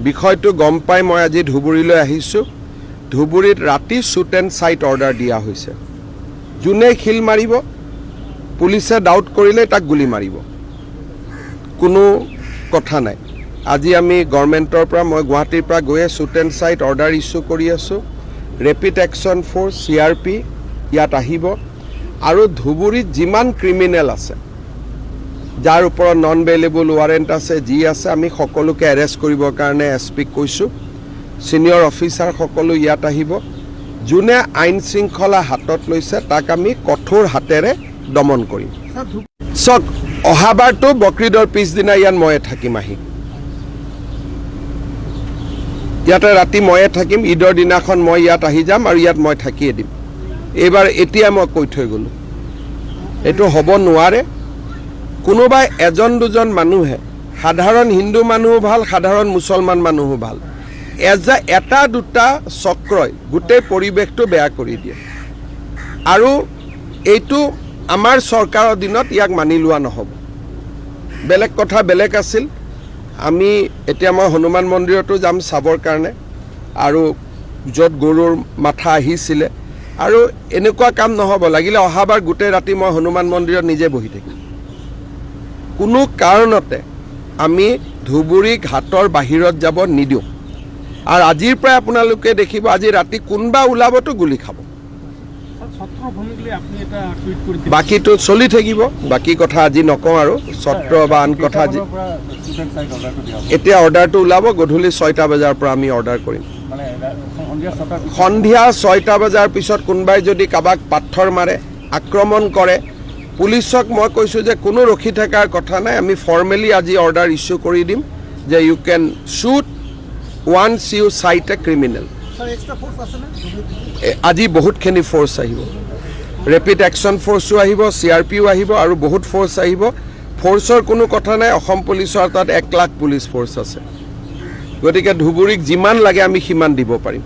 বিষয়টো গম পাই মই আজি ধুবুৰীলৈ আহিছোঁ। ধুবুৰীত ৰাতি শ্বুট এণ্ড চাইট অৰ্ডাৰ দিয়া হৈছে। যোনে শিল মাৰিব পুলিচে ডাউট কৰিলে তাক গুলি মাৰিব, কোনো কথা নাই। আজি আমি গভৰ্ণমেণ্টৰ পৰা মই গুৱাহাটীৰ পৰা গৈয়ে shoot and sight order issue কৰি আছোঁ। ৰেপিড একশ্যন ফ'ৰ্চ CRP ইয়াত আহিব আৰু ধুবুৰীত যিমান ক্ৰিমিনেল আছে, যাৰ ওপৰত নন বেইলেবল ৱাৰেণ্ট আছে, যি আছে, আমি সকলোকে এৰেষ্ট কৰিবৰ কাৰণে SP-ক কৈছোঁ। ছিনিয়ৰ অফিচাৰ সকলো ইয়াত আহিব। যোনে আইন শৃংখলা হাতত লৈছে তাক আমি কঠোৰ হাতেৰে দমন কৰিম। চাওক, অহাবাৰটো বকৰিদৰ পিছদিনা ইয়াত ময়ে থাকিম আহি। ইয়াতে ৰাতি ময়ে থাকিম, ঈদৰ দিনাখন মই ইয়াত আহি যাম আৰু ইয়াত মই থাকিয়ে দিম। এইবাৰ এতিয়া মই কৈ থৈ গ'লোঁ, এইটো হ'ব নোৱাৰে। কোনোবাই এজন দুজন মানুহে, সাধাৰণ হিন্দু মানুহো ভাল, সাধাৰণ মুছলমান মানুহো ভাল, এটা দুটা চক্ৰই গোটেই পৰিৱেশটো বেয়া কৰি দিয়ে। আৰু এইটো আমাৰ চৰকাৰৰ দিনত ইয়াক মানি লোৱা নহ'ব। বেলেগ কথা বেলেগ আছিল। আমি এতিয়া মই হনুমান মন্দিৰতো যাম চাবৰ কাৰণে, আৰু য'ত গৰুৰ মাথা আহিছিলে, আৰু এনেকুৱা কাম নহ'ব। লাগিলে অহাবাৰ গোটেই ৰাতি মই হনুমান মন্দিৰত নিজে বহি থাকিম। কোনো কাৰণতে আমি ধুবুৰী ঘাটৰ বাহিৰত যাব নিদিওঁ। আৰু আজিৰ পৰাই আপোনালোকে দেখিব, আজি ৰাতি কোনোবা ওলাবতো গুলি খাব। বাকীটো চলি থাকিব, বাকী কথা আজি নকওঁ আৰু ছত্ৰ বা আন কথা। এতিয়া অৰ্ডাৰটো ওলাব, গধূলি 6টা বজাৰ পৰা আমি অৰ্ডাৰ কৰিম। সন্ধিয়া 6টা বজাৰ পিছত কোনোবাই যদি কাৰোবাক পাথৰ মাৰে, আক্ৰমণ কৰে, পুলিচক মই কৈছোঁ যে কোনো ৰখি থকাৰ কথা নাই। আমি ফৰ্মেলি আজি অৰ্ডাৰ ইছ্যু কৰি দিম যে ইউ কেন শ্বুট ওৱান্স ইউ চাইট এ ক্ৰিমিনেল। আজি বহুতখিনি ফ'ৰ্চ আহিব, ৰেপিড একশ্যন ফ'ৰ্চো আহিব, CRPও আহিব আৰু বহুত ফ'ৰ্চ আহিব। ফ'ৰ্চৰ কোনো কথা নাই, অসম পুলিচৰ তাত 1 লাখ পুলিচ ফ'ৰ্চ আছে। গতিকে ধুবুৰীক যিমান লাগে আমি সিমান দিব পাৰিম।